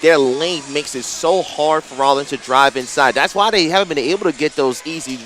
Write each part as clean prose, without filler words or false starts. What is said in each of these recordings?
their length makes it so hard for Rollins to drive inside. That's why they haven't been able to get those easy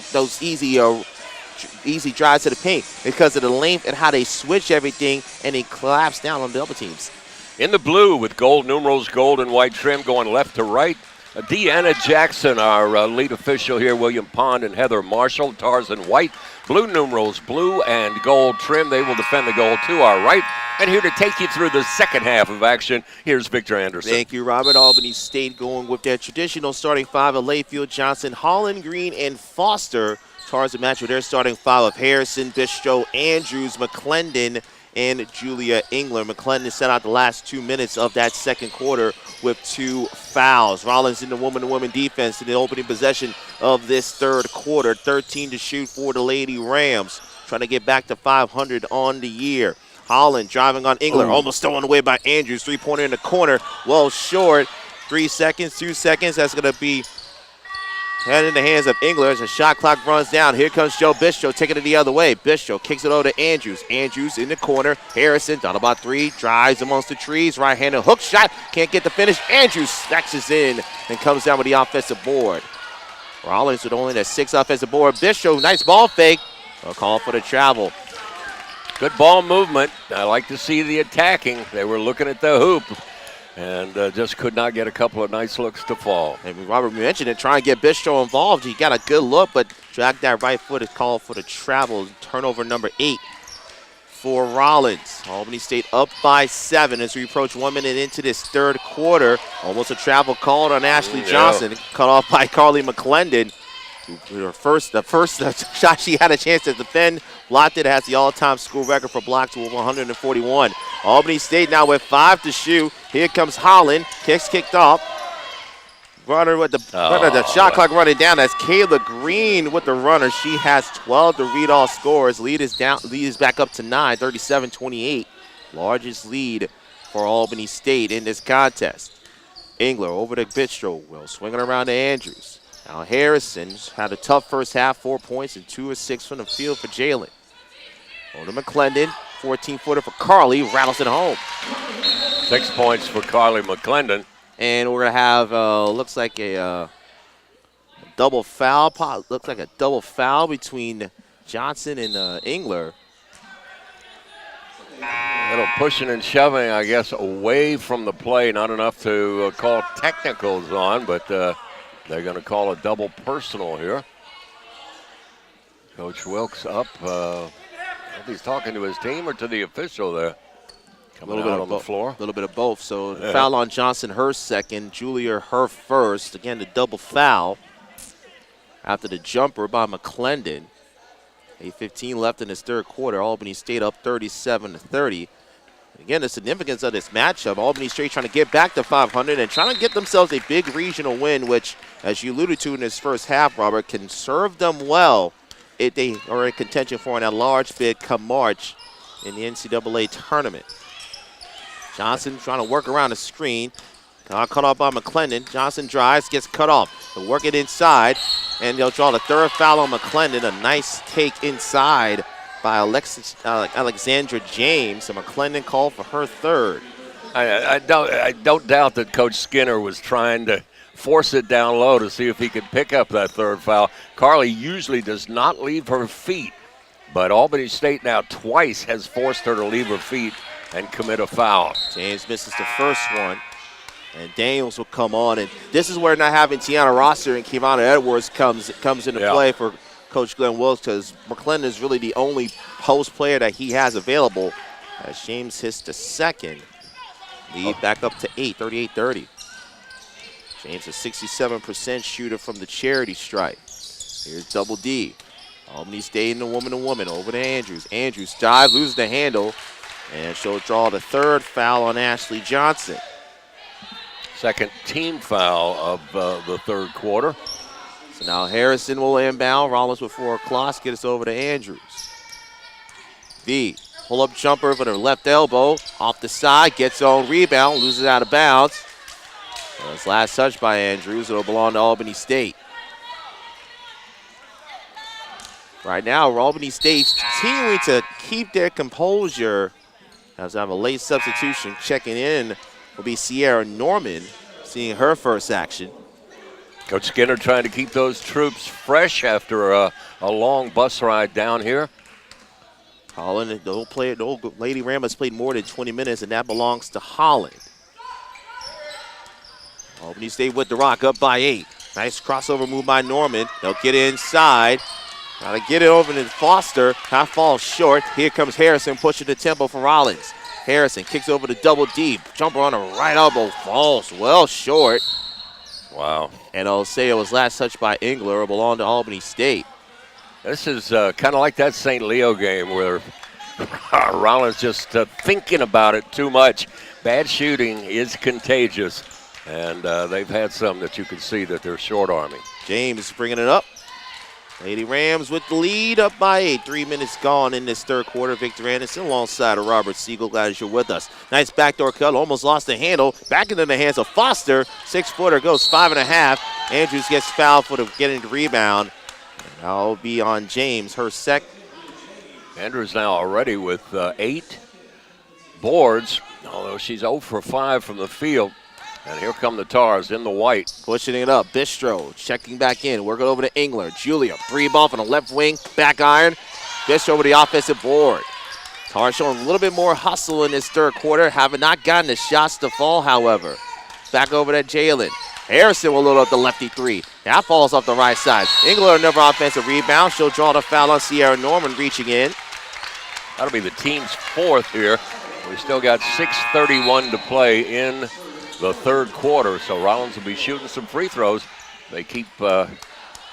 drives to the paint, because of the length and how they switch everything and they collapse down on double teams. In the blue with gold numerals, gold and white trim going left to right. Deanna Jackson, our lead official here, William Pond and Heather Marshall. Tarzan White, blue numerals, blue and gold trim. They will defend the goal to our right. And here to take you through the second half of action, here's Victor Anderson. Thank you, Robert. Albany State going with their traditional starting five of Layfield, Johnson, Holland, Green, and Foster. Tarzan match with their starting five of Harrison, Bistro, Andrews, McClendon, and Julia Ingler. McClendon set out the last 2 minutes of that second quarter with 2 fouls. Rollins in the woman-to-woman defense in the opening possession of this third quarter. 13 to shoot for the Lady Rams, trying to get back to 500 on the year. Holland driving on Ingler, almost stolen away by Andrews. Three-pointer in the corner, well short. 3 seconds, 2 seconds. That's going to be head in the hands of Ingler as the shot clock runs down. Here comes Joe Bistro taking it the other way. Bistro kicks it over to Andrews. Andrews in the corner. Harrison down about 3. Drives amongst the trees. Right-handed hook shot. Can't get the finish. Andrews snatches in and comes down with the offensive board. Rollins with only that 6 offensive board. Bistro, nice ball fake. A call for the travel. Good ball movement. I like to see the attacking. They were looking at the hoop and just could not get a couple of nice looks to fall. And Robert mentioned it, trying to get Bistro involved. He got a good look, but dragged that right foot. Is called for the travel. Turnover number 8 for Rollins. Albany State up by 7 as we approach 1 minute into this third quarter. Almost a travel called on Ashley Johnson. Cut off by Carly McClendon. The first shot she had a chance to defend, blocked it, has the all-time school record for blocks with 141. Albany State now with 5 to shoot. Here comes Holland. Kicked off. Runner with the shot clock running down. That's Kayla Green with the runner. She has 12 to read all scores. Lead is back up to 9, 37-28. Largest lead for Albany State in this contest. Ingler over to Bistro. Well, swinging around to Andrews. Now Harrison's had a tough first half, 4 points and 2 of 6 from the field for Jalen. On to McClendon, 14-footer for Carly, rattles it home. 6 points for Carly McClendon. And we're going to have, looks like a double foul. Looks like a double foul between Johnson and Ingler. A little pushing and shoving, I guess, away from the play. Not enough to call technicals on, but they're going to call a double personal here. Coach Wilkes up. If he's talking to his team or to the official there. Coming out on the floor. A little bit of both. So foul on Johnson, her second. Julia, her first. Again, the double foul after the jumper by McClendon. 8:15 left in this third quarter. Albany State up 37-30. Again, the significance of this matchup, Albany State trying to get back to 500 and trying to get themselves a big regional win, which, as you alluded to in this first half, Robert, can serve them well if they are in contention for that large bid come March in the NCAA tournament. Johnson trying to work around the screen. Got cut off by McClendon. Johnson drives, gets cut off. They'll work it inside, and they'll draw the third foul on McClendon. A nice take inside by Alexandra James. So McClendon called for her third. I don't doubt that Coach Skinner was trying to force it down low to see if he could pick up that third foul. Carly usually does not leave her feet, but Albany State now twice has forced her to leave her feet and commit a foul. James misses the first one, and Daniels will come on. And this is where not having Tiana Rosser and Kivana Edwards comes into play for Coach Glenn Wilkes, because McClendon is really the only post player that he has available. As James hits the second, lead back up to 8, 38-30. James a 67% shooter from the charity stripe. Here's Double D. Albany State in the woman-to-woman over to Andrews. Andrews dive, loses the handle, and she'll draw the third foul on Ashley Johnson. Second team foul of the third quarter. So now Harrison will inbound. Rollins with 4 o'clock. Get us over to Andrews. V, pull-up jumper for the left elbow. Off the side, gets on rebound, loses out of bounds. His last touch by Andrews. It'll belong to Albany State. Right now, Albany State's continuing to keep their composure. As I have a late substitution checking in will be Sierra Norman. seeing her first action. Coach Skinner trying to keep those troops fresh after a long bus ride down here. Holland, the old Lady Ram has played more than 20 minutes, and that belongs to Holland. Albany State with the rock, up by 8. Nice crossover move by Norman. They'll get inside. Got to get it over to Foster. Half falls short. Here comes Harrison pushing the tempo for Rollins. Harrison kicks over to Double D. Jumper on the right elbow. Falls well short. Wow. And I'll say it was last touched by Ingler. It belonged to Albany State. This is kind of like that St. Leo game where Rollins just thinking about it too much. Bad shooting is contagious. And they've had some that you can see that they're short-arming. James bringing it up. Lady Rams with the lead, up by 8. 3 minutes gone in this third quarter. Victor Anderson alongside of Robert Siegel. Glad you're with us. Nice backdoor cut. Almost lost the handle. Back into the hands of Foster. 6-footer goes 5.5. Andrews gets fouled for getting the rebound. That'll be on James. Her sec. Andrews now already with 8 boards, although she's 0 for 5 from the field. And here come the Tars in the white. Pushing it up. Bistro checking back in. Working over to Ingler. Julia, 3-ball from the left wing. Back iron. Bistro over the offensive board. Tars showing a little bit more hustle in this third quarter. Have not gotten the shots to fall, however. Back over to Jalen. Harrison will load up the lefty 3. That falls off the right side. Ingler another offensive rebound. She'll draw the foul on Sierra Norman reaching in. That'll be the team's 4th here. We still got 6:31 to play in the third quarter, so Rollins will be shooting some free throws. They keep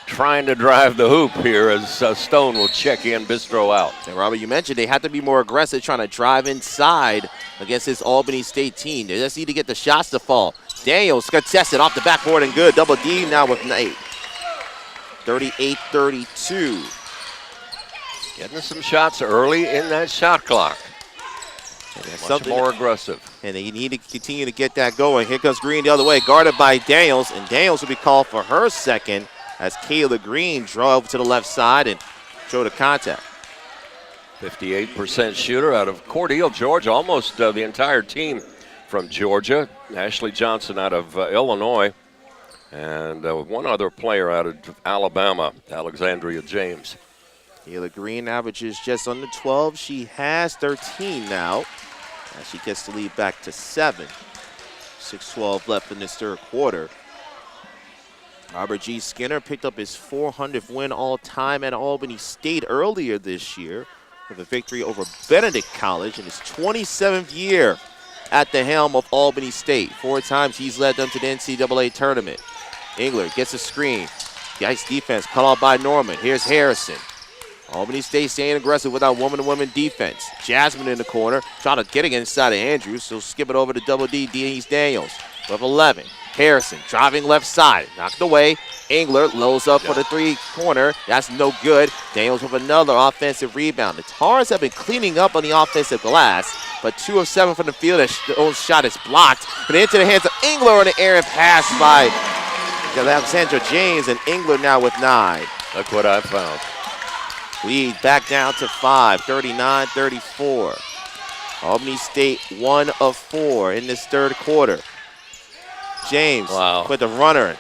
trying to drive the hoop here as Stone will check in, Bistro out. And Robert, you mentioned they have to be more aggressive trying to drive inside against this Albany State team. They just need to get the shots to fall. Daniels contested off the backboard and good. Double D now with 8. 38-32. Getting some shots early in that shot clock. Much more aggressive. And they need to continue to get that going. Here comes Green the other way, guarded by Daniels. And Daniels will be called for her second as Kayla Green drove to the left side and showed a contact. 58% shooter out of Cordele, Georgia. Almost the entire team from Georgia. Ashley Johnson out of Illinois. And one other player out of Alabama, Alexandria James. Kayla Green averages just under 12. She has 13 now. As she gets the lead back to 7. 6:12 left in this third quarter. Robert G. Skinner picked up his 400th win all-time at Albany State earlier this year with a victory over Benedict College in his 27th year at the helm of Albany State. 4 times he's led them to the NCAA tournament. Ingler gets a screen. Nice defense cut off by Norman. Here's Harrison. Albany State staying aggressive without woman-to-woman defense. Jasmine in the corner, trying to get it inside of Andrews, so skip it over to Double D, Denise Daniels. With 11, Harrison driving left side, knocked away. Ingler loads up for the 3-corner. That's no good. Daniels with another offensive rebound. The Tars have been cleaning up on the offensive glass, but 2 of 7 from the field. Their own shot is blocked. But into the hands of Ingler on the air and pass by Alexandra James, and Ingler now with 9. Look what I found. Lead back down to 5, 39-34. Albany State 1 of 4 in this third quarter. James with the runner,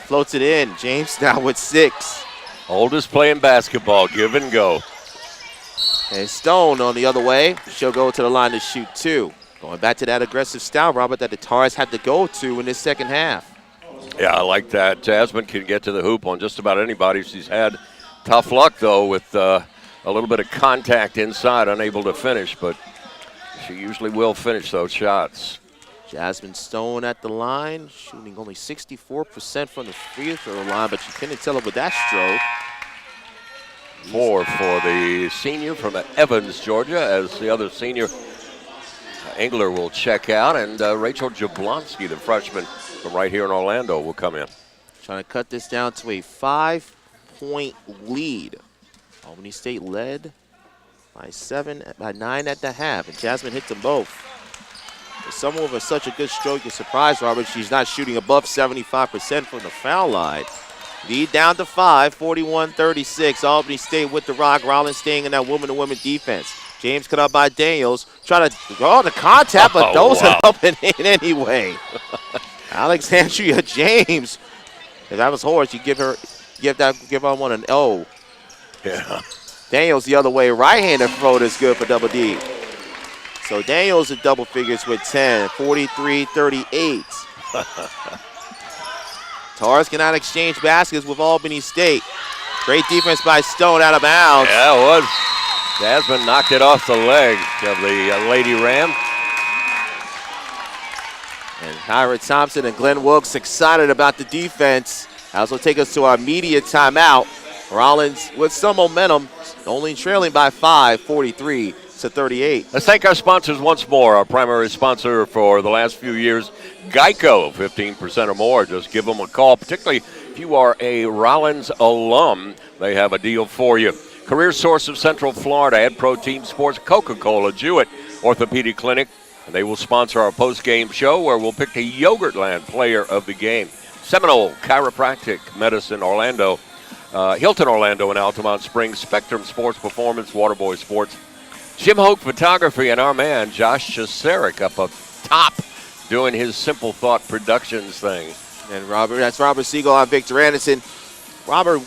floats it in. James now with 6. Oldest playing basketball, give and go. And Stone on the other way. She'll go to the line to shoot 2. Going back to that aggressive style, Robert, that the Tars had to go to in this second half. Yeah, I like that. Jasmine can get to the hoop on just about anybody she's had. Tough luck, though, with a little bit of contact inside, unable to finish, but she usually will finish those shots. Jasmine Stone at the line, shooting only 64% from the free throw line, but you couldn't tell it with that stroke. 4 for the senior from Evans, Georgia, as the other senior, Ingler, will check out, and Rachel Jablonski, the freshman from right here in Orlando, will come in. Trying to cut this down to a 5-point lead. Albany State led by 9 at the half, and Jasmine hit them both. For someone with such a good stroke, you're surprised, Robert, she's not shooting above 75% from the foul line. Lead down to 5, 41-36. Albany State with the rock. Rollins staying in that woman-to-woman defense. James cut out by Daniels. Trying to go on the contact, but those are up and in anyway. Alexandria James. If that was Horace, you give her one an O. Yeah. Daniels the other way. Right-handed float is good for Double D. So Daniels in double figures with 10, 43-38. Tars cannot exchange baskets with Albany State. Great defense by Stone out of bounds. Yeah, it was. Jasmine knocked it off the leg of the Lady Ram. And Kyra Thompson and Glenn Wilkes excited about the defense. That will take us to our media timeout. Rollins with some momentum, only trailing by 5, 43-38. Let's thank our sponsors once more. Our primary sponsor for the last few years, Geico, 15% or more. Just give them a call, particularly if you are a Rollins alum. They have a deal for you. Career Source of Central Florida, Ed Pro Team Sports, Coca-Cola, Jewett Orthopedic Clinic. And they will sponsor our post-game show where we'll pick the Yogurtland player of the game. Seminole Chiropractic Medicine Orlando, Hilton Orlando and Altamont Springs, Spectrum Sports Performance, Waterboy Sports, Jim Hoke Photography, and our man Josh Chaserick up top doing his Simple Thought Productions thing. And that's Robert Siegel on Victor Anderson. Robert,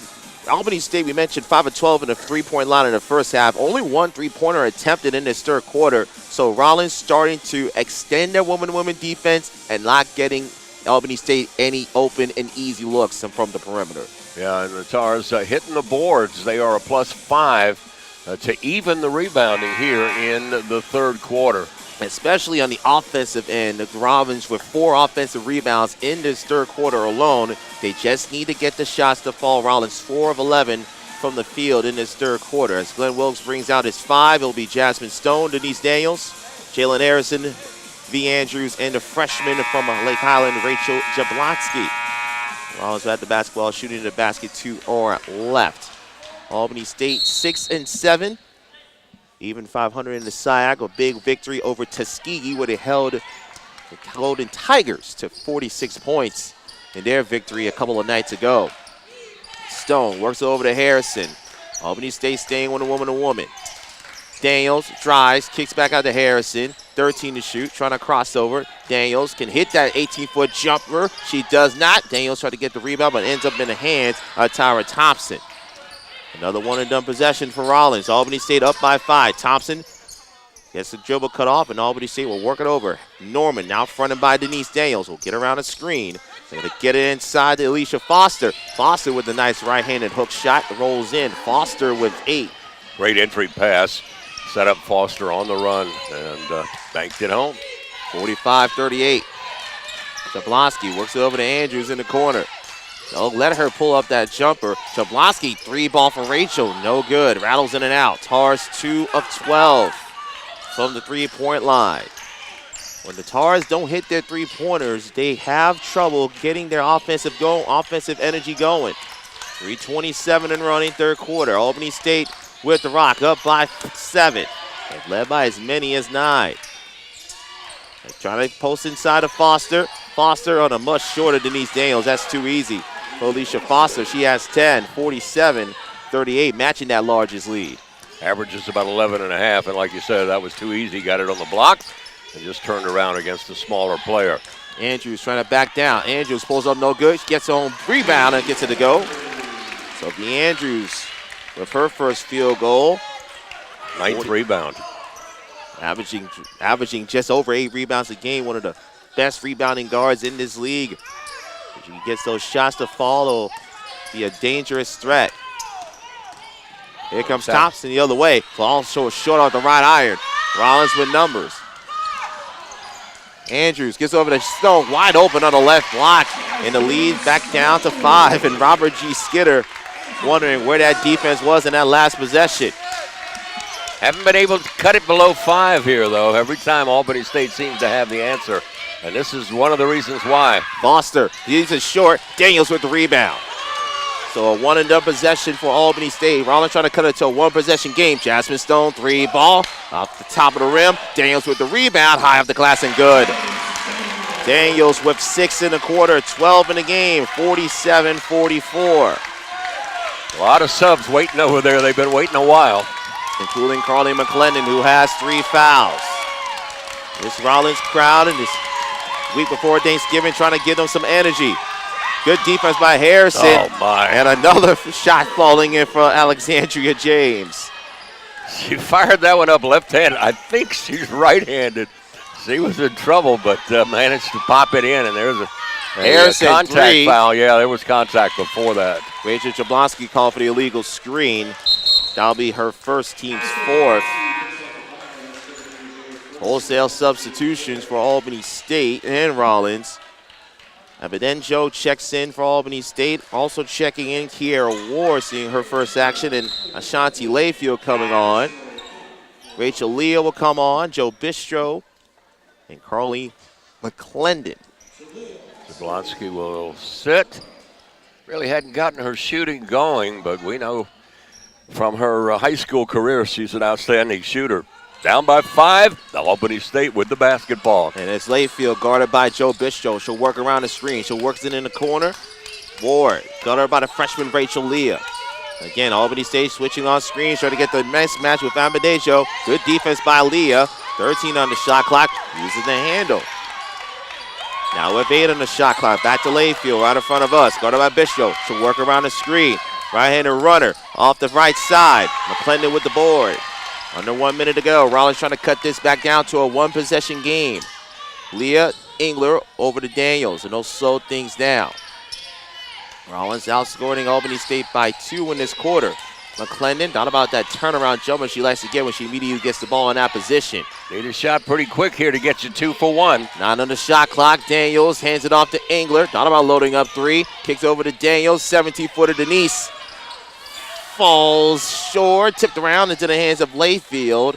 Albany State, we mentioned 5 of 12 in the three-point line in the first half. Only one three-pointer attempted in this third quarter. So Rollins starting to extend their woman-to-woman defense and not getting Albany State any open and easy looks from the perimeter. Yeah, and the Tars hitting the boards. They are a +5 to even the rebounding here in the third quarter. Especially on the offensive end, the Rollins with 4 offensive rebounds in this third quarter alone. They just need to get the shots to fall. Rollins 4 of 11 from the field in this third quarter. As Glenn Wilkes brings out his 5, it'll be Jasmine Stone, Denise Daniels, Jalen Harrison, V. Andrews, and the freshman from Lake Highland, Rachel Jablonski. Rollins at the basketball, shooting the basket to our left. Albany State 6-7. Even 500 in the SIAC, a big victory over Tuskegee where they held the Golden Tigers to 46 points in their victory a couple of nights ago. Stone works over to Harrison. Albany State staying with a woman-to-woman. Daniels drives, kicks back out to Harrison. 13 to shoot, trying to cross over. Daniels can hit that 18-foot jumper. She does not. Daniels tried to get the rebound, but ends up in the hands of Tyra Thompson. Another one-and-done possession for Rollins. Albany State up by 5. Thompson gets the dribble cut off, and Albany State will work it over. Norman now fronted by Denise Daniels. Will get around a screen. They're going to get it inside to Alicia Foster. Foster with the nice right-handed hook shot. Rolls in. Foster with 8. Great entry pass. Set up Foster on the run and banked it home. 45-38. Jablonski works it over to Andrews in the corner. So let her pull up that jumper. Jablonski, 3-ball for Rachel. No good. Rattles in and out. Tars 2 of 12 from the three-point line. When the Tars don't hit their three-pointers, they have trouble getting their offensive energy going. 3:27 and running third quarter. Albany State with the rock up by 7. And led by as many as 9. They're trying to post inside of Foster. Foster on a much shorter Denise Daniels. That's too easy. Alicia Foster, she has 10, 47-38, matching that largest lead. Averages about 11.5, and like you said, that was too easy. Got it on the block and just turned around against a smaller player. Andrews trying to back down. Andrews pulls up no good. She gets her own rebound and gets it to go. Sophie Andrews with her first field goal. 9th rebound. Averaging just over 8 rebounds a game, one of the best rebounding guards in this league. If she gets those shots to fall, it'll be a dangerous threat. Here comes Thompson the other way. Also short off the right iron. Rollins with numbers. Andrews gets over to Stone, wide open on the left block. And the lead back down to 5. And Robert G. Skidder wondering where that defense was in that last possession. Haven't been able to cut it below 5 here, though. Every time Albany State seems to have the answer. And this is one of the reasons why. Foster, he's a short. Daniels with the rebound. So a one-and-done possession for Albany State. Rollins trying to cut it to a one-possession game. Jasmine Stone, 3-ball. Off the top of the rim. Daniels with the rebound. High off the glass and good. Daniels with 6 in the quarter. 12 in the game. 47-44. A lot of subs waiting over there. They've been waiting a while. Including Carly McClendon, who has 3 fouls. This Rollins crowd and this week before Thanksgiving, trying to give them some energy. Good defense by Harrison. Oh, my. And another shot falling in for Alexandria James. She fired that one up left-handed. I think she's right-handed. She was in trouble, but managed to pop it in, and there's a Harrison, contact three. foul. Yeah, there was contact before that. Rachel Jablonski called for the illegal screen. That'll be her first, team's fourth. Wholesale substitutions for Albany State and Rollins. Abedenjo checks in for Albany State. Also checking in, Kiera Ward, seeing her first action, and Ashanti Layfield coming on. Rachel Leah will come on, Joe Bistro, and Carly McClendon. Jablonski will sit. Really hadn't gotten her shooting going, but we know from her high school career she's an outstanding shooter. Down by 5, Albany State with the basketball. And it's Layfield guarded by Joe Bistro. She'll work around the screen. She'll work it in the corner. Ward guarded by the freshman Rachel Leah. Again, Albany State switching on screen, trying to get the nice match with Abedenjo. Good defense by Leah. 13 on the shot clock, uses the handle. Now with 8 on the shot clock, back to Layfield right in front of us. Guarded by Bistro. She'll work around the screen. Right-handed runner off the right side. McClendon with the board. Under 1 minute to go. Rollins trying to cut this back down to a one-possession game. Leah Ingler over to Daniels, and they'll slow things down. Rollins outscoring Albany State by 2 in this quarter. McClendon, not about that turnaround jumper she likes to get when she immediately gets the ball in that position. Need a shot pretty quick here to get you 2 for 1. 9 on the shot clock. Daniels hands it off to Ingler. Not about loading up 3. Kicks over to Daniels. 17-footer Denise. Falls short, tipped around into the hands of Layfield.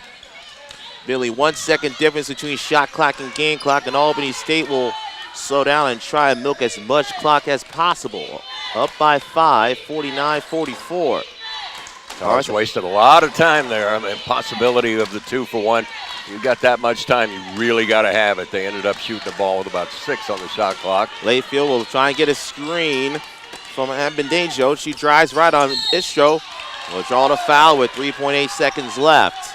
Barely 1 second difference between shot clock and game clock, and Albany State will slow down and try and milk as much clock as possible. Up by 5, 49-44. Tars wasted a lot of time there. I mean, possibility of the 2 for 1. You got that much time, you really got to have it. They ended up shooting the ball with about 6 on the shot clock. Layfield will try and get a screen from Abedenjo. She drives right on Bistro. Will draw the foul with 3.8 seconds left.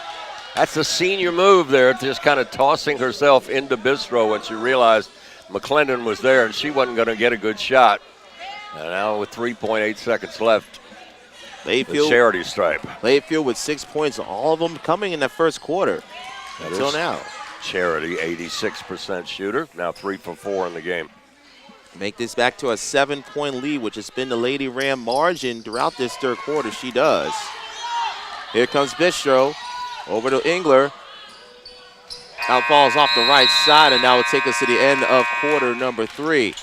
That's a senior move there, just kind of tossing herself into Bistro when she realized McClendon was there and she wasn't going to get a good shot. And now with 3.8 seconds left, the charity stripe. Layfield with 6 points, all of them coming in the first quarter until now. Charity, 86% shooter, now 3 for 4 in the game. Make this back to a 7-point lead, which has been the Lady Ram margin throughout this third quarter. She does. Here comes Bistro over to Ingler. Out falls off the right side, and that will take us to the end of quarter number 3.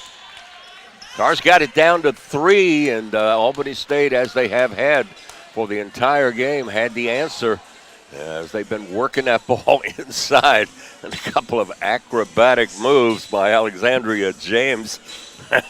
Cars got it down to 3, and Albany State, as they have had for the entire game, had the answer as they've been working that ball inside. And a couple of acrobatic moves by Alexandria James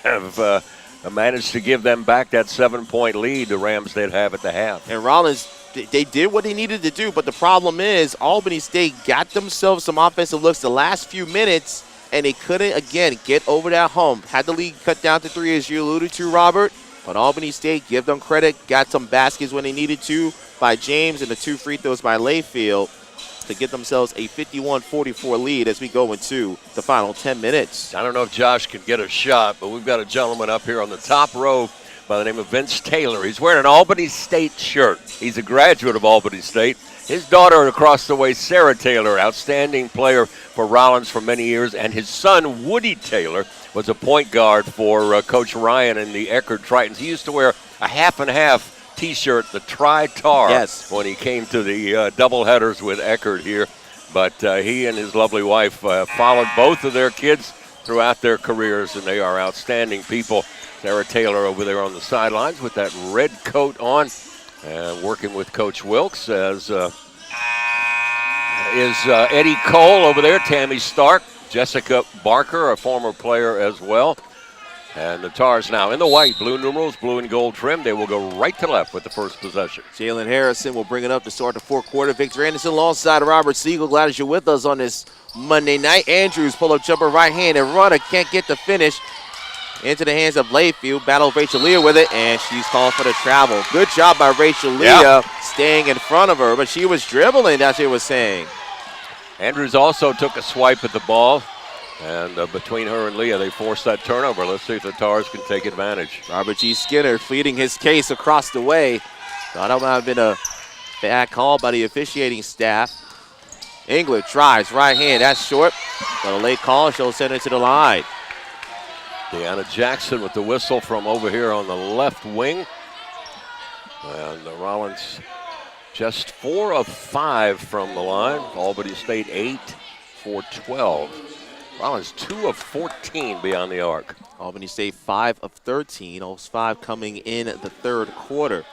have managed to give them back that 7-point lead the Rams did have at the half. And Rollins, they did what they needed to do, but the problem is Albany State got themselves some offensive looks the last few minutes, and they couldn't, again, get over that hump. Had the lead cut down to 3, as you alluded to, Robert. But Albany State, give them credit, got some baskets when they needed to by James and the 2 free throws by Layfield to get themselves a 51-44 lead as we go into the final 10 minutes. I don't know if Josh can get a shot, but we've got a gentleman up here on the top row by the name of Vince Taylor. He's wearing an Albany State shirt. He's a graduate of Albany State. His daughter across the way, Sarah Taylor, outstanding player for Rollins for many years, and his son, Woody Taylor, was a point guard for Coach Ryan and the Eckerd Tritons. He used to wear a half-and-half T-shirt, the Tri-Tar, yes, when he came to the doubleheaders with Eckerd here. But he and his lovely wife followed both of their kids throughout their careers, and they are outstanding people. Sarah Taylor over there on the sidelines with that red coat on, working with Coach Wilkes, as is Eddie Cole over there, Tammy Stark, Jessica Barker, a former player as well. And the Tars now in the white, blue numerals, blue and gold trim. They will go right to left with the first possession. Jalen Harrison will bring it up to start the fourth quarter. Victor Anderson alongside Robert Siegel. Glad that you're with us on this Monday night. Andrews pull-up jumper right-handed runner. Can't get the finish. Into the hands of Layfield. Battle Rachel Leah with it, and she's called for the travel. Good job by Rachel Leah staying in front of her, but she was dribbling, as she was saying. Andrews also took a swipe at the ball. And between her and Leah, they forced that turnover. Let's see if the Tars can take advantage. Robert G. Skinner pleading his case across the way. Thought that might have been a bad call by the officiating staff. Ingler drives, right hand, that's short. But a late call, she'll send it to the line. Deanna Jackson with the whistle from over here on the left wing. And the Rollins just 4 of 5 from the line. Albany State 8 for 12. Rollins 2 of 14 beyond the arc. Albany State 5 of 13, those 5 coming in the third quarter.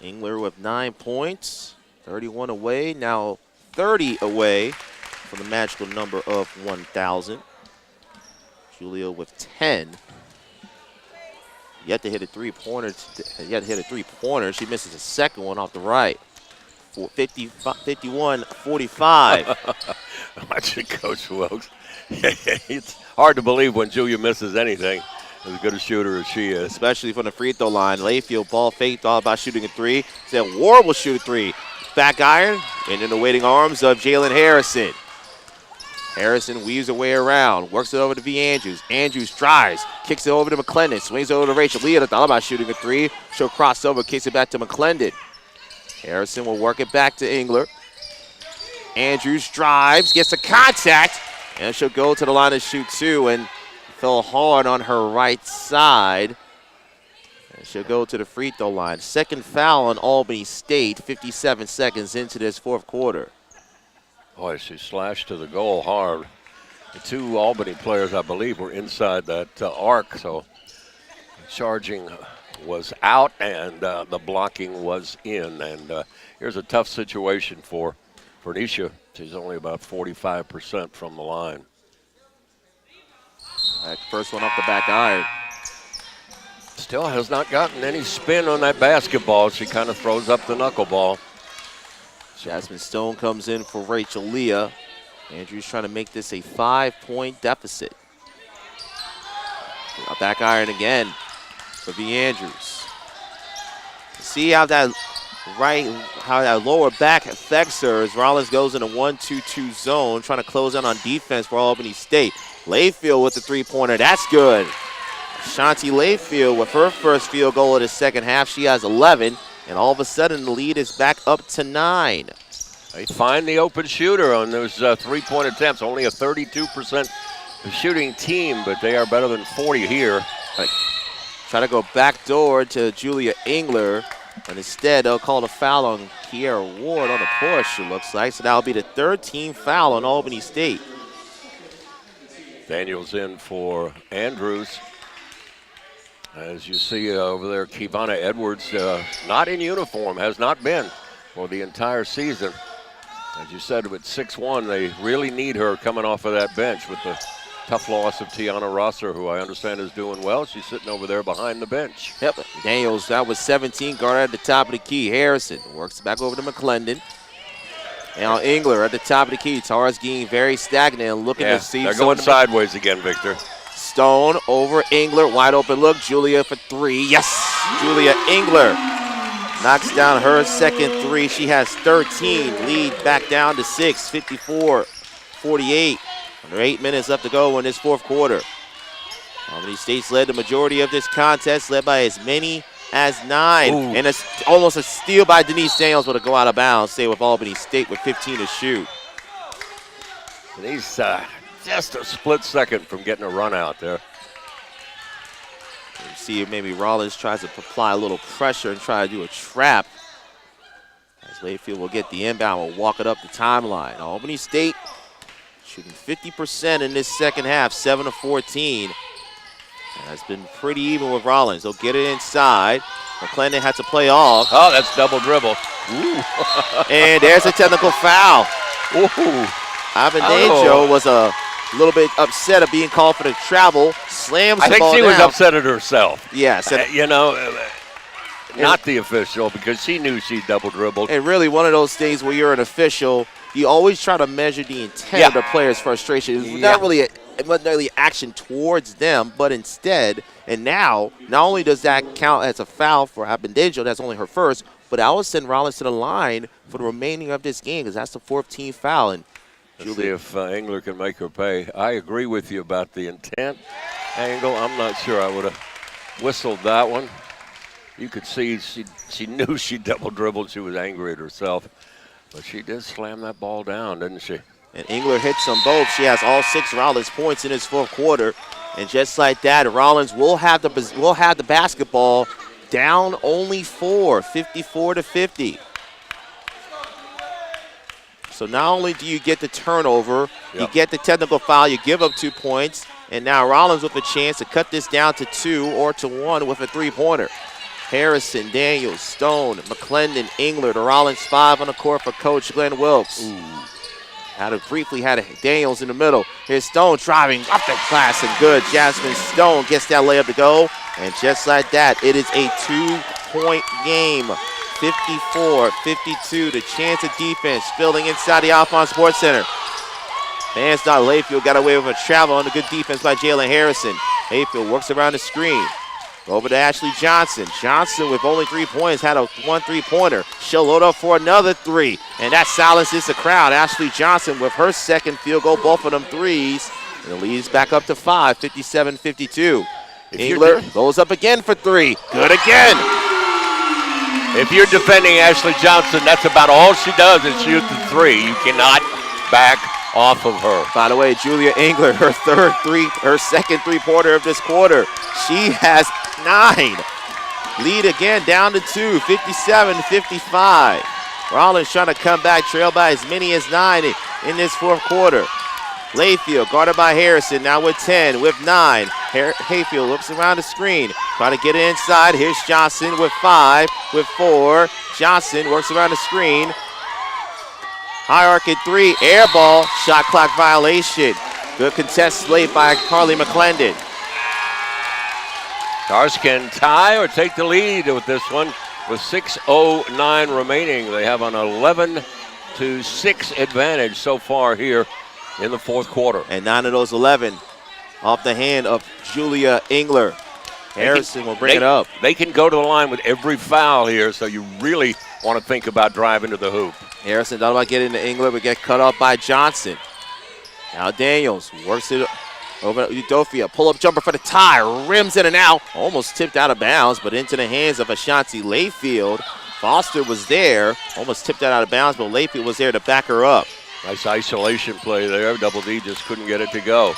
Ingler with 9 points, 31 away, now 30 away from the magical number of 1,000. Julia with 10. Yet to hit a three-pointer. She misses a second one off the right. 51-45. Watch it, Coach Wilkes. It's hard to believe when Julia misses anything, as good a shooter as she is. Especially from the free throw line. Layfield ball faked, all about shooting a three. Said Ward will shoot a three. Back iron, and in the waiting arms of Jalen Harrison. Harrison weaves her way around, works it over to V. Andrews. Andrews drives, kicks it over to McClendon, swings over to Rachel Leah. Thought about shooting a three. She'll cross over, kicks it back to McClendon. Harrison will work it back to Ingler. Andrews drives, gets the contact, and she'll go to the line to shoot two, and fell hard on her right side. And she'll go to the free throw line. Second foul on Albany State, 57 seconds into this fourth quarter. Boy, she slashed to the goal hard. The 2 Albany players, I believe, were inside that arc, so charging was out and the blocking was in. And here's a tough situation for Nisha. She's only about 45% from the line. That first one off the back iron. Still has not gotten any spin on that basketball. She kind of throws up the knuckleball. Jasmine Stone comes in for Rachel Leah. Andrews trying to make this a 5-point deficit. Back iron again for V. Andrews. See how that lower back affects her as Rollins goes in a 1-2-2 zone, trying to close out on defense for Albany State. Layfield with the three-pointer, that's good. Shanti Layfield with her first field goal of the second half. She has 11, and all of a sudden the lead is back up to 9. They find the open shooter on those three-point attempts. Only a 32% shooting team, but they are better than 40 here. Try to go back door to Julia Ingler, and instead they'll call a foul on Kiera Ward on the push, it looks like. So that'll be the third team foul on Albany State. Daniels in for Andrews. As you see over there, Kivana Edwards not in uniform, has not been for the entire season. As you said, with 6'1", they really need her coming off of that bench with the tough loss of Tiana Rosser, who I understand is doing well. She's sitting over there behind the bench. Yep, Daniels, that was 17, guard at the top of the key. Harrison works back over to McClendon. Now Ingler at the top of the key. Tara's getting very stagnant and looking to see. They're going sideways again, Victor. Stone over Ingler, wide open look. Julia for three. Yes, Julia Ingler knocks down her second three. She has 13. Lead back down to 6, 54-48. Under 8 minutes left to go in this fourth quarter. Albany State's led the majority of this contest, led by as many as 9. Ooh. And it's almost a steal by Denise Daniels, but a go out of bounds. Stay with Albany State with 15 to shoot. Denise just a split second from getting a run out there. You see if maybe Rollins tries to apply a little pressure and try to do a trap. As Layfield will get the inbound, will walk it up the timeline. Albany State shooting 50% in this second half, 7 of 14. Has been pretty even with Rollins. They'll get it inside. McClendon had to play off. Oh, that's double dribble. Ooh. And there's a technical foul. Ooh. Abendejo was a little bit upset of being called for the travel. Slams the ball down. I think she was upset at herself. Yes. Not the official, because she knew she double dribbled. And really one of those things where you're an official, you always try to measure the intent of the player's frustration. It's not really action towards them, but instead, and now, not only does that count as a foul for Abendejo, that's only her first, but I will send Rollins to the line for the remaining of this game because that's the fourth team foul. And Let's see if Ingler can make her pay. I agree with you about the intent angle. I'm not sure I would have whistled that one. You could see she knew she double dribbled. She was angry at herself. But she did slam that ball down, didn't she? And Ingler hits them both. She has all 6 Rollins points in this fourth quarter. And just like that, Rollins will have the basketball down only 4, 54-50. So not only do you get the turnover, you get the technical foul, you give up 2 points, and now Rollins with a chance to cut this down to 2 or to 1 with a 3-pointer. Harrison, Daniels, Stone, McClendon, Ingler, the Rollins 5 on the court for Coach Glenn Wilkes. Briefly had Daniels in the middle. Here's Stone driving up the glass and good. Jasmine Stone gets that layup to go. And just like that, it is a 2-point game. 54-52. The chance of defense building inside the Alphon Sports Center. Fans not Layfield got away with a travel on the good defense by Jalen Harrison. Layfield works around the screen. Over to Ashley Johnson. Johnson with only 3 points had a 1 3-pointer. She'll load up for another 3. And that silences the crowd. Ashley Johnson with her second field goal, both of them threes. And the lead's back up to 5, 57-52. Ingler goes up again for 3. Good again. If you're defending Ashley Johnson, that's about all she does is shoot the 3. You cannot back off of her. By the way, Julia Ingler, her second 3-pointer of this quarter. She has 9. Lead again down to 2, 57-55. Rollins trying to come back, trail by as many as 9 in this fourth quarter. Layfield guarded by Harrison, now with 10, with 9. Hayfield looks around the screen, trying to get it inside. Here's Johnson with 5, with 4. Johnson works around the screen. High arc at 3, air ball, shot clock violation. Good contest late by Carly McClendon. Stars can tie or take the lead with this one with 6:09 remaining. They have an 11-6 advantage so far here in the fourth quarter. And 9 of those 11 off the hand of Julia Ingler. Harrison will bring it up. They can go to the line with every foul here, so you really want to think about driving to the hoop. Harrison thought about getting to Ingler, but get cut off by Johnson. Now Daniels works it over to Udofia. Pull-up jumper for the tie. Rims in and out. Almost tipped out of bounds, but into the hands of Ashanti Layfield. Foster was there. Almost tipped out of bounds, but Layfield was there to back her up. Nice isolation play there. Double D just couldn't get it to go.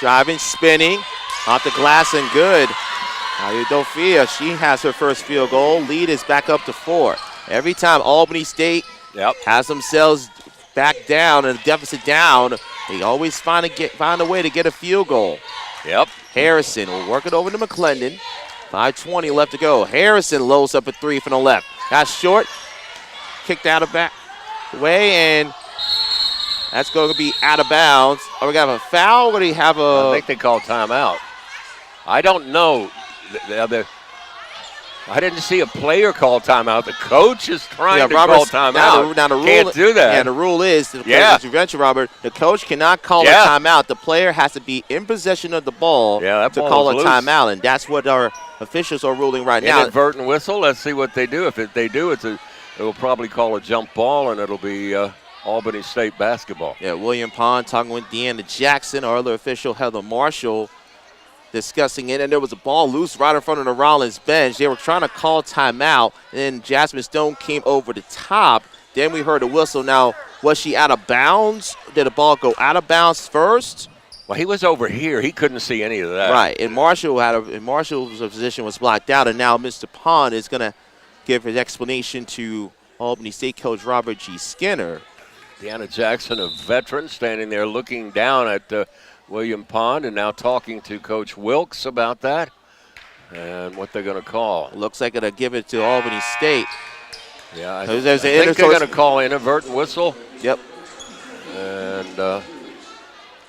Driving, spinning, off the glass and good. Now Udofia, she has her first field goal. Lead is back up to 4. Every time Albany State has themselves back down and deficit down, they always find a way to get a field goal. Harrison will work it over to McClendon. 5:20 left to go. Harrison loads up a 3 from the left. Got short, kicked out of back way, and that's going to be out of bounds. Are we going to have a foul, or do you have a... I think they call timeout. I don't know. I didn't see a player call timeout. The coach is trying to call timeout. Now the rule, can't do that. And the rule is, to intervention, Robert, the coach cannot call a timeout. The player has to be in possession of the ball to call a timeout, and that's what our officials are ruling right now. Inadvertent whistle. Let's see what they do. If they do, it will probably call a jump ball, and it'll be Albany State basketball. Yeah, William Pond talking with Deanna Jackson, our other official, Heather Marshall, discussing it, and there was a ball loose right in front of the Rollins bench. They were trying to call timeout, and then Jasmine Stone came over the top. Then we heard a whistle. Now, was she out of bounds? Did the ball go out of bounds first? Well, he was over here. He couldn't see any of that. Right, and Marshall's position was blocked out, and now Mr. Pond is going to give his explanation to Albany State coach Robert G. Skinner. Deanna Jackson, a veteran, standing there looking down at William Pond, and now talking to Coach Wilkes about that and what they're going to call. Looks like they'll give it to Albany State. Yeah, I think they're going to call inadvertent whistle. Yep. And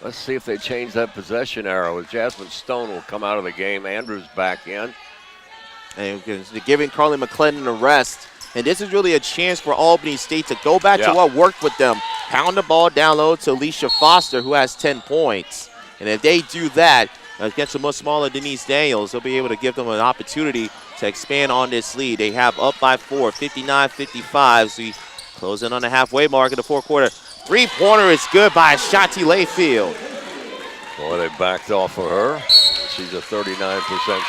let's see if they change that possession arrow. Jasmine Stone will come out of the game. Andrews back in. And they're giving Carly McClendon a rest. And this is really a chance for Albany State to go back to what worked with them. Pound the ball down low to Alicia Foster, who has 10 points. And if they do that against a much smaller Denise Daniels, they'll be able to give them an opportunity to expand on this lead. They have up by 4, 59-55. So we close in on the halfway mark in the fourth quarter. Three-pointer is good by Ashanti Layfield. Boy, they backed off of her. She's a 39%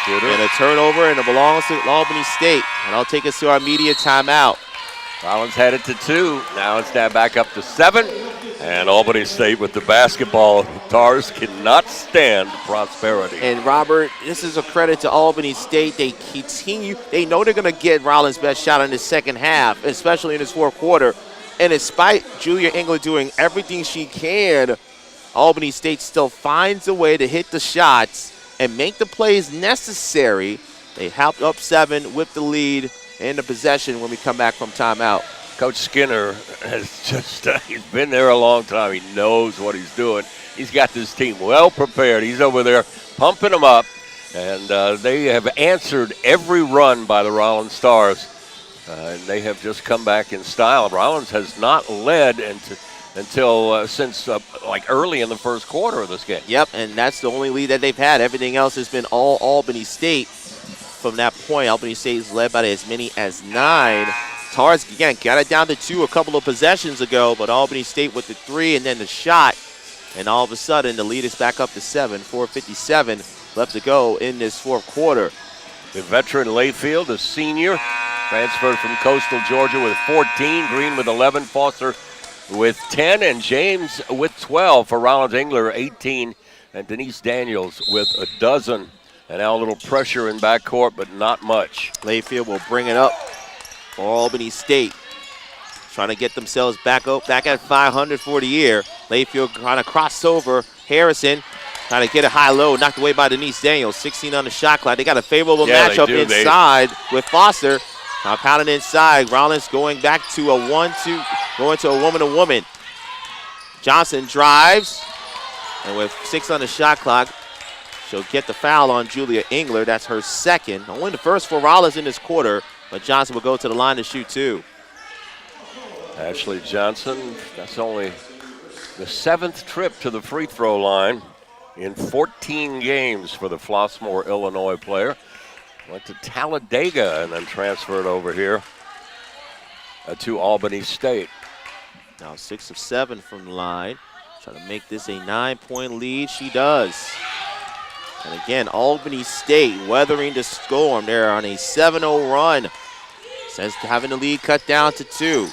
shooter. And a turnover, and it belongs to Albany State. And I'll take us to our media timeout. Rollins headed to 2. Now it's now back up to 7. And Albany State with the basketball. Tars cannot stand prosperity. And Robert, this is a credit to Albany State. They continue. They know they're going to get Rollins' best shot in the second half, especially in this fourth quarter. And despite Julia Ingler doing everything she can, Albany State still finds a way to hit the shots and make the plays necessary. They helped up 7 with the lead and the possession when we come back from timeout. Coach Skinner has just, he's been there a long time. He knows what he's doing. He's got this team well prepared. He's over there pumping them up. And they have answered every run by the Rollins Stars. And they have just come back in style. Rollins has not led until since like early in the first quarter of this game. Yep, and that's the only lead that they've had. Everything else has been all Albany State. From that point, Albany State is led by as many as 9. Tars, again, got it down to 2 a couple of possessions ago, but Albany State with the 3 and then the shot. And all of a sudden, the lead is back up to 7. 4:57 left to go in this fourth quarter. The veteran Layfield, a senior, transferred from Coastal Georgia with 14. Green with 11. Foster with 10. And James with 12 for Rollins. Ingler, 18. And Denise Daniels with a dozen. And now a little pressure in backcourt, but not much. Layfield will bring it up for Albany State. Trying to get themselves back at 500 for the year. Layfield trying to cross over. Harrison trying to get a high-low, knocked away by Denise Daniels. 16 on the shot clock. They got a favorable matchup inside with Foster. Now pounding inside. Rollins going back to a 1-2, going to a woman-to-woman. Johnson drives, and with 6 on the shot clock, she'll get the foul on Julia Ingler. That's her second. Only the first for Rollins in this quarter, but Johnson will go to the line to shoot 2. Ashley Johnson, that's only the 7th trip to the free throw line in 14 games for the Flossmoor, Illinois player. Went to Talladega and then transferred over here to Albany State. Now 6 of 7 from the line. Trying to make this a 9-point lead. She does. And again, Albany State weathering the storm. They're on a 7-0 run. Since having the lead cut down to 2.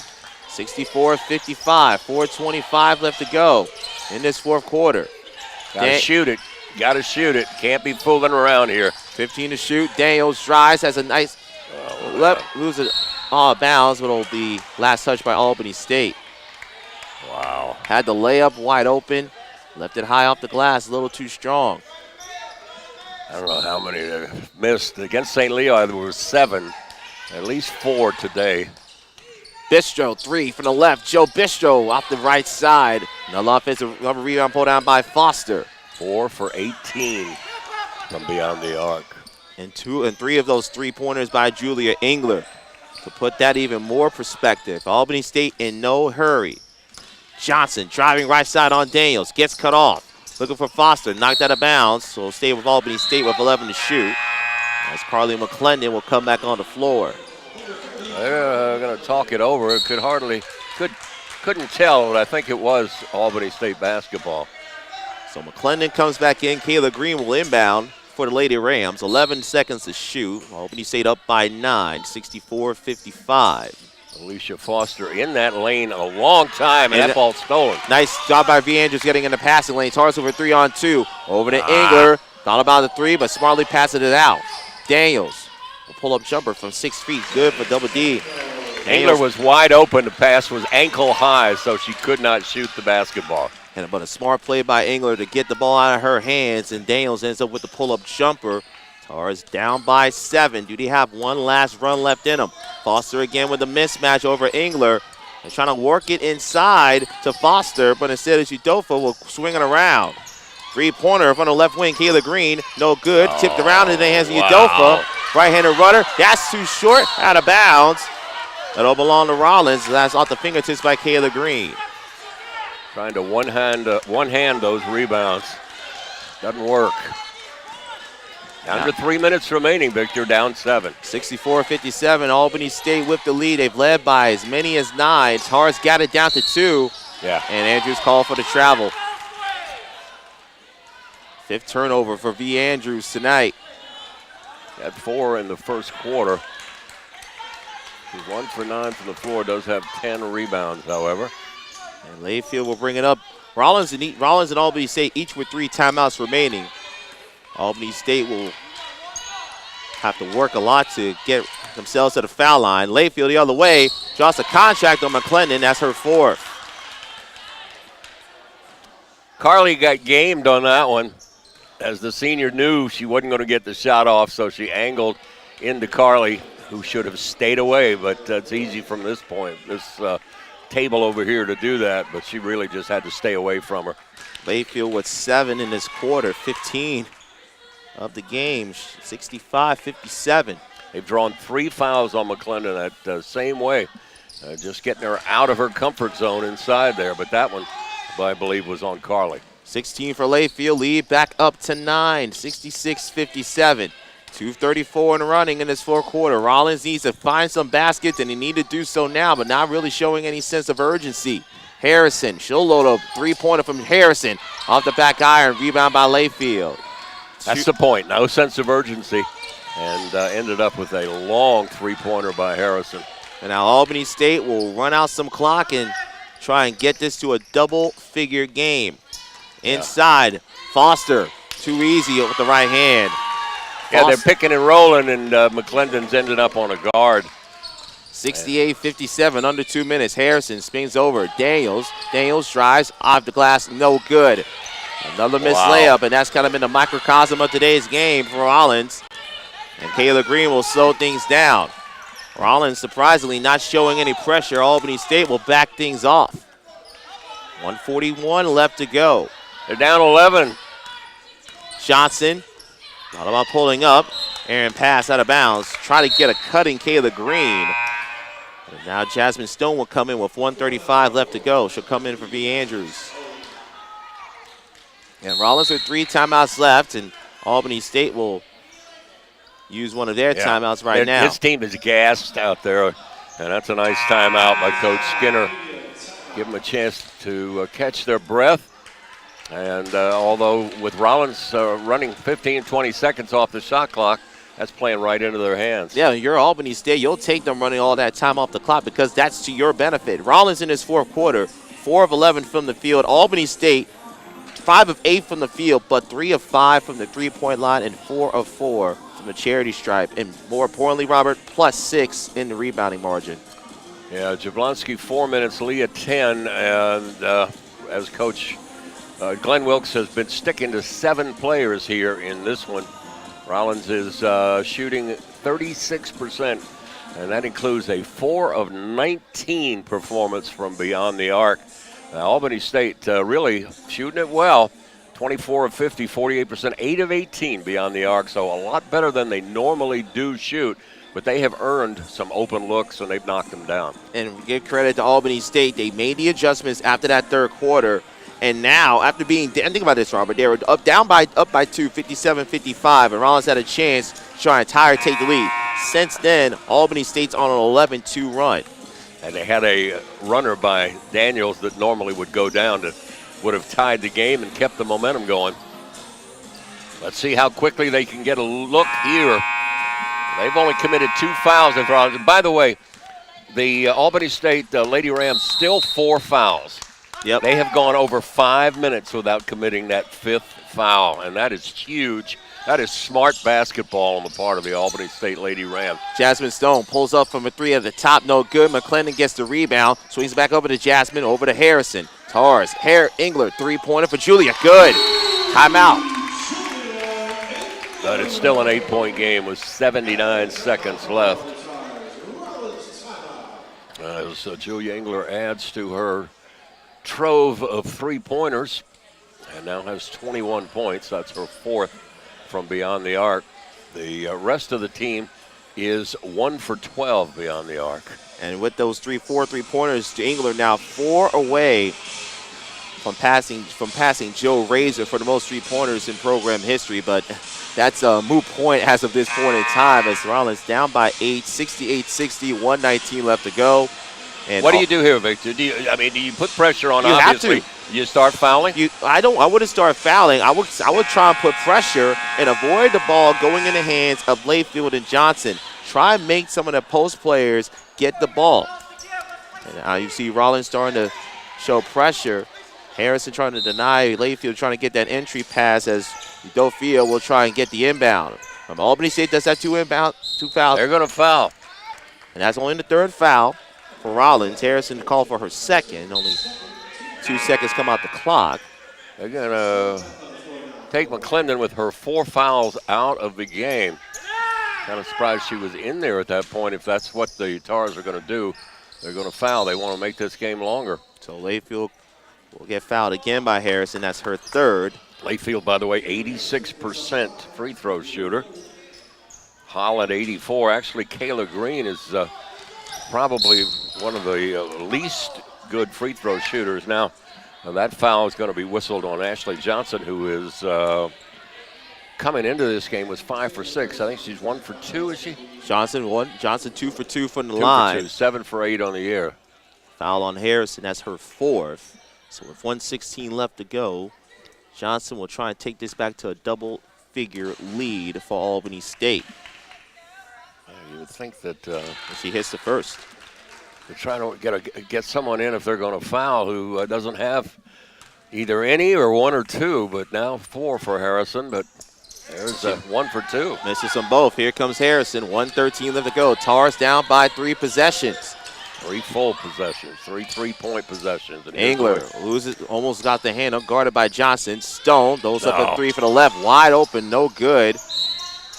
64-55, 4:25 left to go in this fourth quarter. Gotta shoot it. Gotta shoot it. Can't be fooling around here. 15 to shoot. Daniels drives, has a nice lose it out of bounds, but it'll be last touch by Albany State. Wow. Had the layup wide open. Left it high off the glass, a little too strong. I don't know how many they missed. Against St. Leo, there were 7. At least 4 today. Bistro, 3 from the left. Joe Bistro off the right side. Another offensive rebound pulled down by Foster. 4 for 18 from beyond the arc. And 3 of those 3-pointers by Julia Ingler. To put that even more perspective, Albany State in no hurry. Johnson driving right side on Daniels. Gets cut off. Looking for Foster. Knocked out of bounds. So we'll stay with Albany State with 11 to shoot. As Carly McClendon will come back on the floor. They're going to talk it over. It couldn't tell, but I think it was Albany State basketball. So McClendon comes back in. Kayla Green will inbound for the Lady Rams. 11 seconds to shoot. Albany State up by 9, 64-55. Alicia Foster in that lane a long time, and that ball stolen. Nice job by V. Andrews getting in the passing lane. Tars over 3-on-2. Over to Ingler. Thought about the 3, but smartly passing it out. Daniels. A pull-up jumper from 6 feet. Good for Double D. Ingler was wide open. The pass was ankle high, so she could not shoot the basketball. But a smart play by Ingler to get the ball out of her hands, and Daniels ends up with the pull-up jumper. Tars down by 7. Do they have one last run left in them? Foster again with a mismatch over Ingler. They're trying to work it inside to Foster, but instead Udofa will swing it around. 3-pointer from the left wing, Kayla Green. No good. Tipped around in the hands of Udofa. Right-handed runner. That's too short. Out of bounds. That'll belong to Rollins. That's off the fingertips by Kayla Green. Trying to one-hand those rebounds. Doesn't work. Under 3 minutes remaining, Victor, down 7. 64-57, Albany State with the lead. They've led by as many as 9. Tars got it down to 2. Yeah. And Andrews called for the travel. 5th turnover for V. Andrews tonight. Had 4 in the first quarter. He's 1 for 9 from the floor. Does have 10 rebounds, however. And Layfield will bring it up. Rollins and Albany State each with 3 timeouts remaining. Albany State will have to work a lot to get themselves to the foul line. Layfield the other way. Draws a contract on McClendon. That's her 4th. Carly got gamed on that one, as the senior knew she wasn't going to get the shot off, so she angled into Carly, who should have stayed away, but it's easy from this point, this table over here, to do that, but she really just had to stay away from her. Layfield with 7 in this quarter, 15 of the game, 65-57. They've drawn 3 fouls on McClendon that same way, just getting her out of her comfort zone inside there, but that one, I believe, was on Carly. 16 for Layfield, lead back up to 9, 66-57. 2:34 in the running in this 4th quarter. Rollins needs to find some baskets, and he need to do so now, but not really showing any sense of urgency. Harrison, she'll load a 3-pointer from Harrison. Off the back iron, rebound by Layfield. That's the point, no sense of urgency, and ended up with a long 3-pointer by Harrison. And now Albany State will run out some clock and try and get this to a double-figure game. Inside, Foster, too easy with the right hand. Yeah, they're picking and rolling, and McClendon's ended up on a guard. 68-57, under 2 minutes. Harrison spins over. Daniels drives off the glass, no good. Another missed layup, and that's kind of been the microcosm of today's game for Rollins. And Kayla Green will slow things down. Rollins surprisingly not showing any pressure. Albany State will back things off. 1:41 left to go. They're down 11. Johnson, not about pulling up. Aaron pass out of bounds. Try to get a cutting Kayla Green. And now Jasmine Stone will come in with 1:35 left to go. She'll come in for V. Andrews. And Rollins with 3 timeouts left, and Albany State will use one of their timeouts now. His team is gassed out there, and that's a nice timeout by Coach Skinner. Give them a chance to catch their breath. And although with Rollins running 15, 20 seconds off the shot clock, that's playing right into their hands. Yeah, you're Albany State. You'll take them running all that time off the clock because that's to your benefit. Rollins in his 4th quarter, 4 of 11 from the field. Albany State, 5 of 8 from the field, but 3 of 5 from the 3-point line and 4 of 4 from the charity stripe. And more importantly, Robert, +6 in the rebounding margin. Yeah, Jablonski 4 minutes, Leah 10, and as Coach Glenn Wilkes has been sticking to 7 players here in this one. Rollins is shooting 36%, and that includes a 4 of 19 performance from beyond the arc. Albany State really shooting it well. 24 of 50, 48%, 8 of 18 beyond the arc, so a lot better than they normally do shoot. But they have earned some open looks, and they've knocked them down. And give credit to Albany State. They made the adjustments after that 3rd quarter. And now, after being, and think about this, Robert, they were up by 2, 57-55, and Rollins had a chance to try and take the lead. Since then, Albany State's on an 11-2 run. And they had a runner by Daniels that normally would go down that would have tied the game and kept the momentum going. Let's see how quickly they can get a look here. They've only committed 2 fouls. And by the way, the Albany State Lady Rams still 4 fouls. Yep. They have gone over 5 minutes without committing that 5th foul, and that is huge. That is smart basketball on the part of the Albany State Lady Rams. Jasmine Stone pulls up from a 3 at the top, no good. McClendon gets the rebound, swings back over to Jasmine, over to Harrison. Tars, Ingler, 3-pointer for Julia, good. Timeout. But it's still an 8-point game with 79 seconds left. As Julia Ingler adds to her trove of 3-pointers and now has 21 points. That's her 4th from beyond the arc. The rest of the team is 1 for 12 beyond the arc. And with those 4 3-pointers, Ingler now 4 away from passing Joe Razor for the most 3-pointers in program history, but that's a moot point as of this point in time as Rollins down by 8, 68-60, 119 left to go. And what do you do here, Victor? Do you put pressure on? You Obviously, have you start fouling. I wouldn't start fouling. I would try and put pressure and avoid the ball going in the hands of Layfield and Johnson. Try and make some of the post players get the ball. And now you see Rollins starting to show pressure. Harrison trying to deny Layfield, trying to get that entry pass as Dofia will try and get the inbound. Albany State does have two fouls. They're going to foul. And that's only the third foul for Rollins. Harrison called for her second. Only 2 seconds come out the clock. They're going to take McClendon with her 4 fouls out of the game. Kind of surprised she was in there at that point. If that's what the Tars are going to do, they're going to foul. They want to make this game longer. So Layfield will get fouled again by Harrison. That's her third. Layfield, by the way, 86% free throw shooter. Holland, 84. Actually, Kayla Green is probably one of the least good free throw shooters. Now, that foul is going to be whistled on Ashley Johnson, who is coming into this game was 5 for 6. I think she's 1 for 2, is she? Johnson 2 for 2 from the 2 line. for 2, 7 for 8 on the year. Foul on Harrison. That's her fourth. So with 1:16 left to go, Johnson will try and take this back to a double-figure lead for Albany State. You would think that she hits the first. They're trying to get someone in if they're going to foul who doesn't have either any or 1 or 2, but now 4 for Harrison. But there's 1 for 2. Misses them both. Here comes Harrison. 1:13 left to go. Tars down by 3 possessions. 3 full possessions, 3 3-point possessions. Engler loses, almost got the hand up, guarded by Johnson. Stone throws up a 3 for the left, wide open, no good.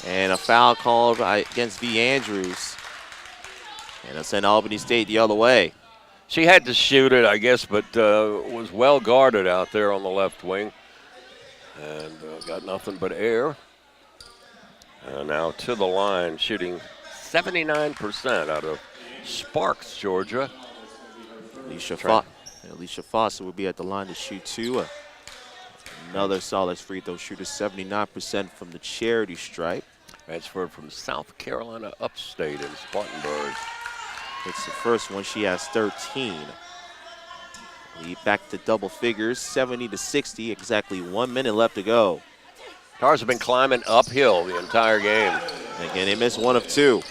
And a foul called against V. Andrews. And it'll send Albany State the other way. She had to shoot it, I guess, but was well guarded out there on the left wing. And got nothing but air. And now to the line, shooting 79% out of Sparks, Georgia. Alicia Foster will be at the line to shoot 2. Another solid free throw shooter, 79% from the charity stripe. Transferred from South Carolina Upstate in Spartanburg. It's the first one. She has 13. Lead back to double figures, 70-60. Exactly 1 minute left to go. Tars have been climbing uphill the entire game. And again, they missed 1 of 2.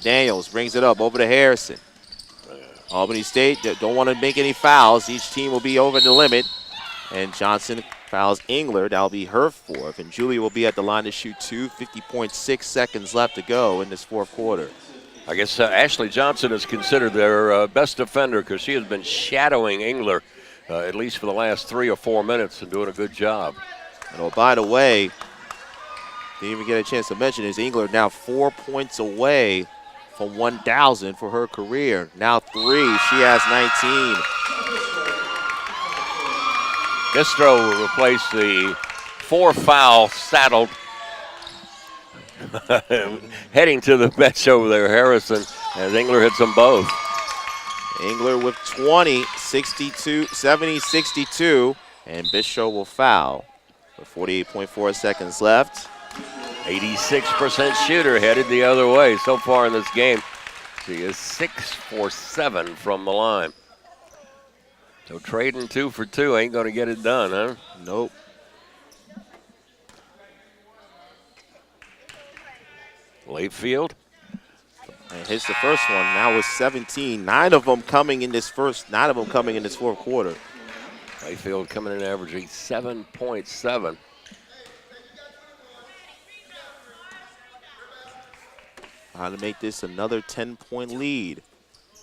Daniels brings it up over to Harrison. Albany State don't want to make any fouls. Each team will be over the limit. And Johnson fouls Ingler. That'll be her 4th. And Julia will be at the line to shoot 2. 50.6 seconds left to go in this 4th quarter. I guess Ashley Johnson is considered their best defender because she has been shadowing Ingler at least for the last 3 or 4 minutes and doing a good job. And oh, by the way, didn't even get a chance to mention is Ingler now 4 points away from 1,000 for her career. Now 3, she has 19. Distro will replace the 4 foul saddled. Heading to the bench over there, Harrison, as Ingler hits them both. Ingler with 20, 70-62, and Bistro will foul with 48.4 seconds left. 86% shooter headed the other way so far in this game. She is 6 for 7 from the line. So trading 2 for 2 ain't going to get it done, huh? Nope. Layfield. And hits the first one. Now with 17. 9 of them coming in this 4th quarter. Layfield coming in averaging 7.7. How to make this another 10-point lead.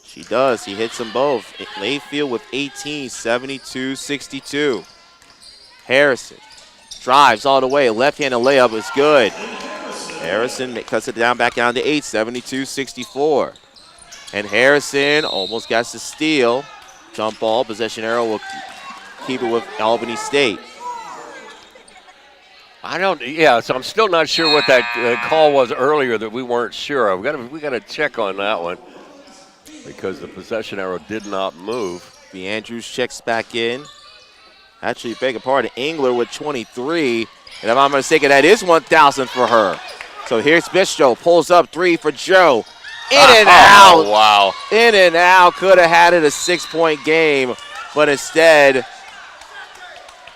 She does. He hits them both. Layfield with 18, 72-62. Harrison drives all the way. Left-handed layup is good. Harrison cuts it back down to 8, 72-64. And Harrison almost gets the steal. Jump ball. Possession arrow will keep it with Albany State. So I'm still not sure what that call was earlier that we weren't sure of. We got to check on that one because the possession arrow did not move. The Andrews checks back in. Actually, beg your pardon, Ingler with 23. And if I'm mistaken, that is 1,000 for her. So here's Bistro, pulls up 3 for Joe. In and out. Oh, wow. In and out. Could have had it a 6-point game, but instead,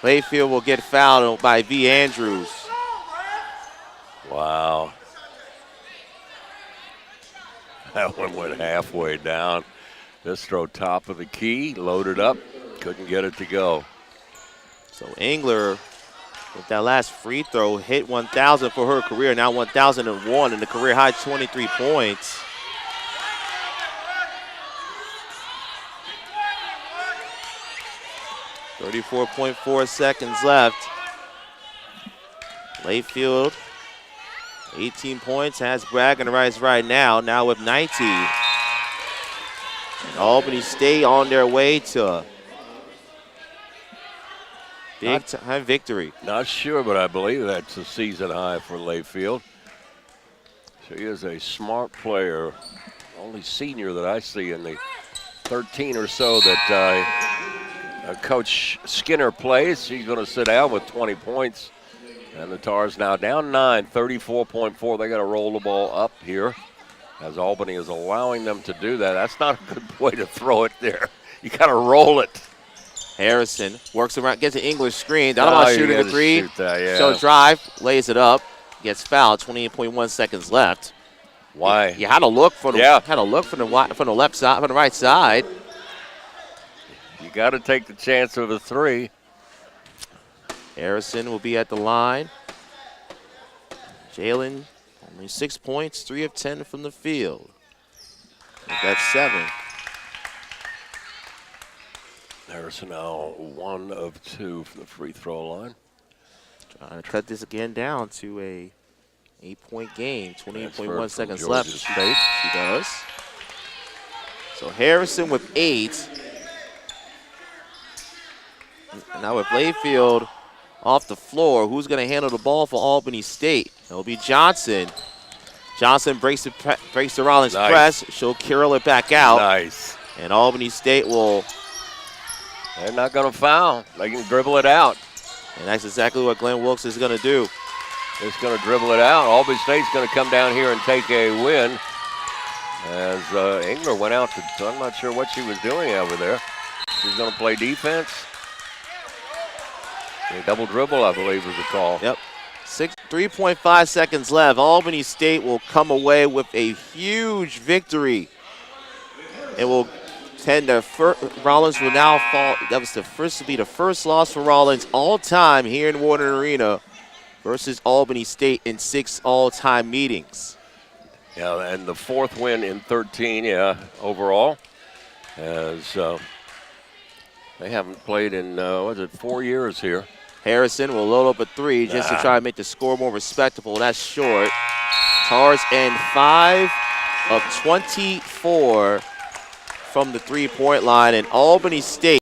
Layfield will get fouled by V. Andrews. Wow. That one went halfway down. This throw top of the key, loaded up, couldn't get it to go. So Ingler, with that last free throw, hit 1,000 for her career, now 1,001 and the career high 23 points. .4 seconds left. Layfield, 18 points, has bragging rights right now with 19. And Albany State on their way to a big-time victory. Not sure, but I believe that's a season high for Layfield. She is a smart player, only senior that I see in the 13 or so that Coach Skinner plays. She's going to sit down with 20 points. And the Tars now down 9, 34.4. They got to roll the ball up here as Albany is allowing them to do that. That's not a good way to throw it there. You got to roll it. Harrison works around, gets an English screen. Donovan shooting a three. Shoot that, yeah. So drive, lays it up, gets fouled. 28.1 seconds left. Why? You had to look for the left side, from the right side. You got to take the chance of a three. Harrison will be at the line. Jalen, only 6 points, 3 of 10 from the field. That's 7. Harrison now 1 of 2 from the free throw line. Trying to cut this again down to a 8-point game. 28.1 seconds Georgia left. State. She does. So Harrison with 8. Now with Layfield off the floor, who's going to handle the ball for Albany State? It'll be Johnson. Johnson breaks the Rollins press. She'll curl it back out. Nice. And Albany State will. They're not going to foul. They can dribble it out. And that's exactly what Glenn Wilkes is going to do. Just going to dribble it out. Albany State's going to come down here and take a win. As Ingler went out to, I'm not sure what she was doing over there. She's going to play defense. A double dribble, I believe, was the call. Yep. 3.5 seconds left. Albany State will come away with a huge victory. It will tend to Rollins will now fall. That was to be the first loss for Rollins all time here in Warden Arena versus Albany State in 6 all-time meetings. Yeah, and the 4th win in 13, overall. As they haven't played in, 4 years here. Harrison will load up a 3 just to try to make the score more respectable. That's short. Tars end 5 of 24 from the 3-point line, and Albany State